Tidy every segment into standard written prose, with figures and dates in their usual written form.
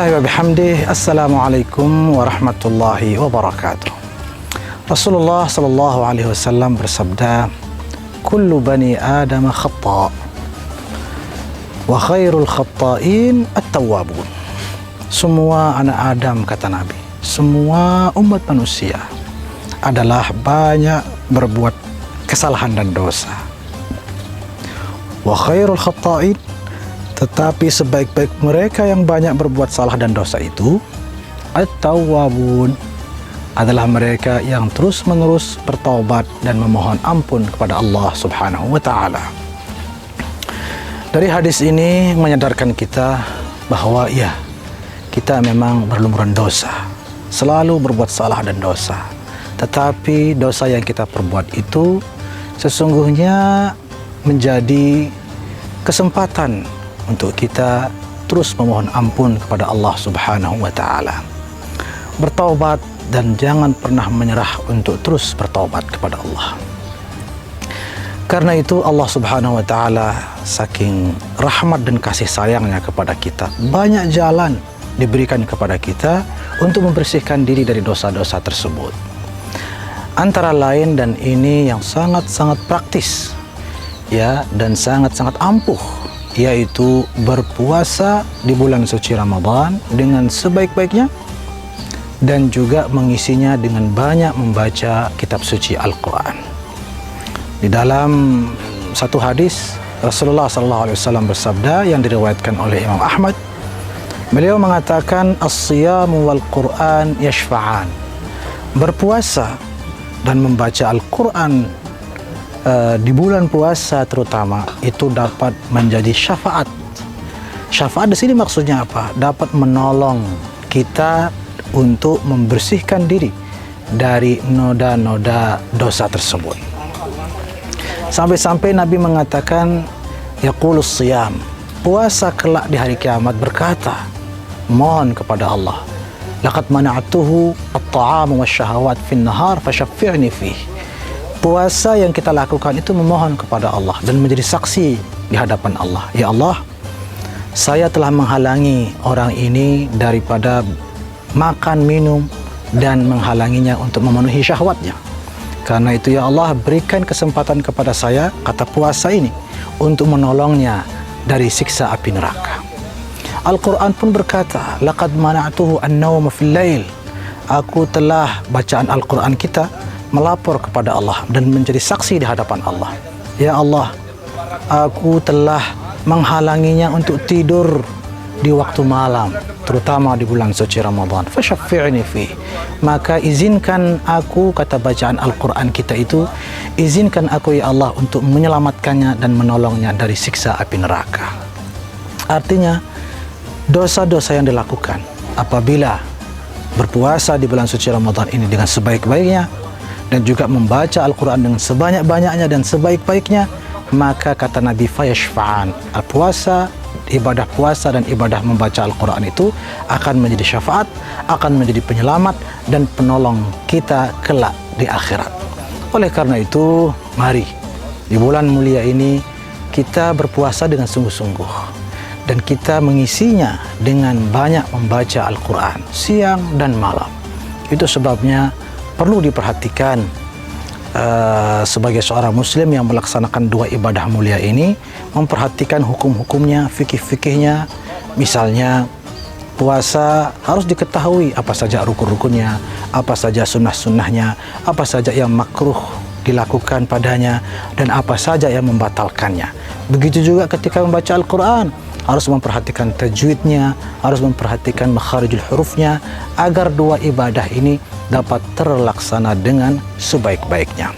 Bismillah wa bihamdih. Assalamualaikum warahmatullahi wabarakatuh. Rasulullah sallallahu alaihi wasallam bersabda, "Kullu bani Adam khata' wa khairul khata'in at-tawwabun." Semua anak Adam, kata Nabi, semua umat manusia adalah banyak berbuat kesalahan dan dosa. Wa khairul khata'in, tetapi sebaik-baik mereka yang banyak berbuat salah dan dosa itu, at-tawwabun, adalah mereka yang terus-menerus bertaubat dan memohon ampun kepada Allah Subhanahu wa Ta'ala. Dari hadis ini menyadarkan kita bahwa ya, kita memang berlumuran dosa, selalu berbuat salah dan dosa. Tetapi dosa yang kita perbuat itu sesungguhnya menjadi kesempatan untuk kita terus memohon ampun kepada Allah Subhanahu wa Ta'ala, bertaubat, dan jangan pernah menyerah untuk terus bertaubat kepada Allah. Karena itu Allah Subhanahu wa Ta'ala saking rahmat dan kasih sayangnya kepada kita, banyak jalan diberikan kepada kita untuk membersihkan diri dari dosa-dosa tersebut. Antara lain, dan ini yang sangat-sangat praktis ya, dan sangat-sangat ampuh, yaitu berpuasa di bulan suci Ramadan dengan sebaik-baiknya, dan juga mengisinya dengan banyak membaca kitab suci Al-Quran. Di dalam satu hadis, Rasulullah SAW bersabda yang diriwayatkan oleh Imam Ahmad, beliau mengatakan, "As-siyamu wal-Quran yashfa'an." Berpuasa dan membaca Al-Quran di bulan puasa terutama itu dapat menjadi syafaat. Syafaat di sini maksudnya apa? Dapat menolong kita untuk membersihkan diri dari noda-noda dosa tersebut. Sampai-sampai Nabi mengatakan, yaqulus siyam, puasa kelak di hari kiamat berkata, mohon kepada Allah, laqad mana'tuhu at-ta'am wasyahawat fin nahar fasyaffi'ni fihi. Puasa yang kita lakukan itu memohon kepada Allah dan menjadi saksi di hadapan Allah. Ya Allah, saya telah menghalangi orang ini daripada makan, minum, dan menghalanginya untuk memenuhi syahwatnya. Karena itu ya Allah, berikan kesempatan kepada saya, kata puasa ini, untuk menolongnya dari siksa api neraka. Al-Quran pun berkata, laqad mana'tuhu an-nawma fil lail. Aku telah, bacaan Al-Quran kita melapor kepada Allah dan menjadi saksi di hadapan Allah. Ya Allah, aku telah menghalanginya untuk tidur di waktu malam, terutama di bulan suci Ramadan. Fasyaffi'ni fi. Maka izinkan aku, kata bacaan Al-Quran kita itu, izinkan aku ya Allah untuk menyelamatkannya dan menolongnya dari siksa api neraka. Artinya, dosa-dosa yang dilakukan apabila berpuasa di bulan suci Ramadan ini dengan sebaik-baiknya, dan juga membaca Al-Quran dengan sebanyak-banyaknya dan sebaik-baiknya, maka kata Nabi, fayashfa'an, ibadah puasa dan ibadah membaca Al-Quran itu akan menjadi syafaat, akan menjadi penyelamat dan penolong kita kelak di akhirat. Oleh karena itu, mari di bulan mulia ini kita berpuasa dengan sungguh-sungguh, dan kita mengisinya dengan banyak membaca Al-Quran siang dan malam. Itu sebabnya perlu diperhatikan sebagai seorang muslim yang melaksanakan dua ibadah mulia ini, memperhatikan hukum-hukumnya, fikih-fikihnya. Misalnya puasa harus diketahui apa saja rukun-rukunnya, apa saja sunnah-sunnahnya, apa saja yang makruh dilakukan padanya, dan apa saja yang membatalkannya. Begitu juga ketika membaca Al-Quran, harus memperhatikan tajwidnya, harus memperhatikan makharijul hurufnya, agar dua ibadah ini dapat terlaksana dengan sebaik-baiknya.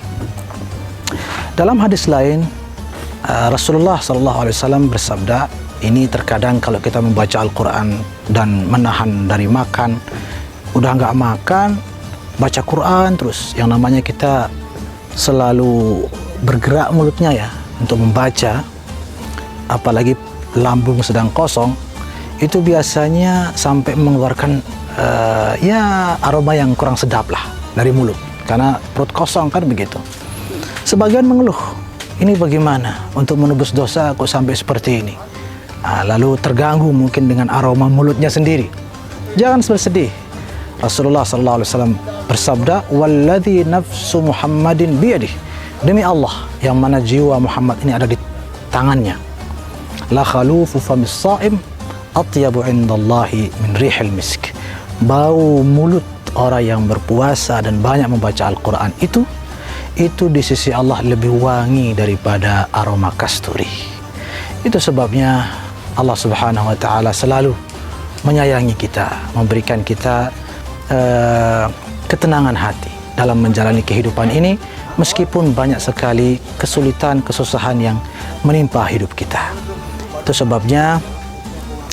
Dalam hadis lain, Rasulullah SAW bersabda, ini terkadang kalau kita membaca Al-Quran dan menahan dari makan, udah nggak makan, baca Quran terus, yang namanya kita selalu bergerak mulutnya ya untuk membaca, apalagi lambung sedang kosong, itu biasanya sampai mengeluarkan ya aroma yang kurang sedap lah dari mulut, karena perut kosong kan begitu. Sebagian mengeluh, ini bagaimana untuk menebus dosa kok sampai seperti ini. Lalu terganggu mungkin dengan aroma mulutnya sendiri. Jangan bersedih. Rasulullah sallallahu alaihi wasallam bersabda, "Walladzi nafsu Muhammadin biyadihi." Demi Allah yang mana jiwa Muhammad ini ada di tangannya. La khalufu famis shaim atyabu indallahi min rihil misk. Bau mulut orang yang berpuasa dan banyak membaca Al-Quran itu di sisi Allah lebih wangi daripada aroma kasturi. Itu sebabnya Allah Subhanahu wa taala selalu menyayangi kita, memberikan kita ketenangan hati dalam menjalani kehidupan ini, meskipun banyak sekali kesulitan, kesusahan yang menimpa hidup kita. Itu sebabnya,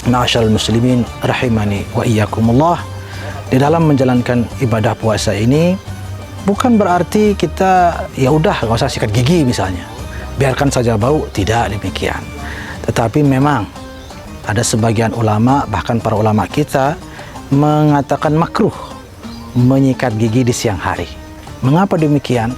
ma'asyiral muslimin rahimani wa iyyakumullah, di dalam menjalankan ibadah puasa ini bukan berarti kita ya udah nggak usah sikat gigi misalnya, biarkan saja bau, tidak demikian. Tetapi memang ada sebagian ulama, bahkan para ulama kita mengatakan makruh menyikat gigi di siang hari. Mengapa demikian?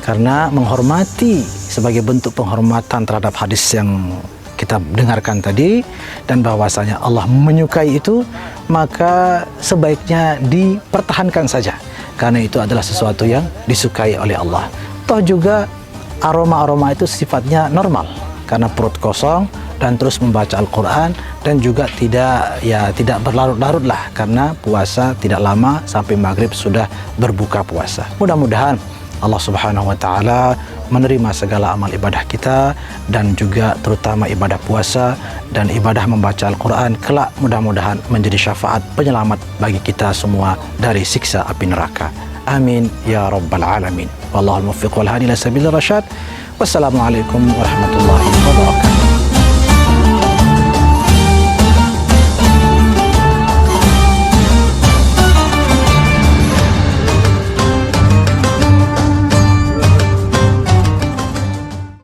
Karena menghormati, sebagai bentuk penghormatan terhadap hadis yang kita dengarkan tadi, dan bahwasanya Allah menyukai itu, maka sebaiknya dipertahankan saja, karena itu adalah sesuatu yang disukai oleh Allah. Toh juga aroma-aroma itu sifatnya normal, karena perut kosong dan terus membaca Al-Quran, dan juga tidak berlarut-larut lah, karena puasa tidak lama, sampai maghrib sudah berbuka puasa. Mudah-mudahan Allah Subhanahu wa taala menerima segala amal ibadah kita, dan juga terutama ibadah puasa dan ibadah membaca Al-Quran kelak mudah-mudahan menjadi syafaat penyelamat bagi kita semua dari siksa api neraka. Amin ya rabbal alamin. Wallahul muwaffiq wal hadi ila sabilir rasyad. Wassalamualaikum warahmatullahi wabarakatuh.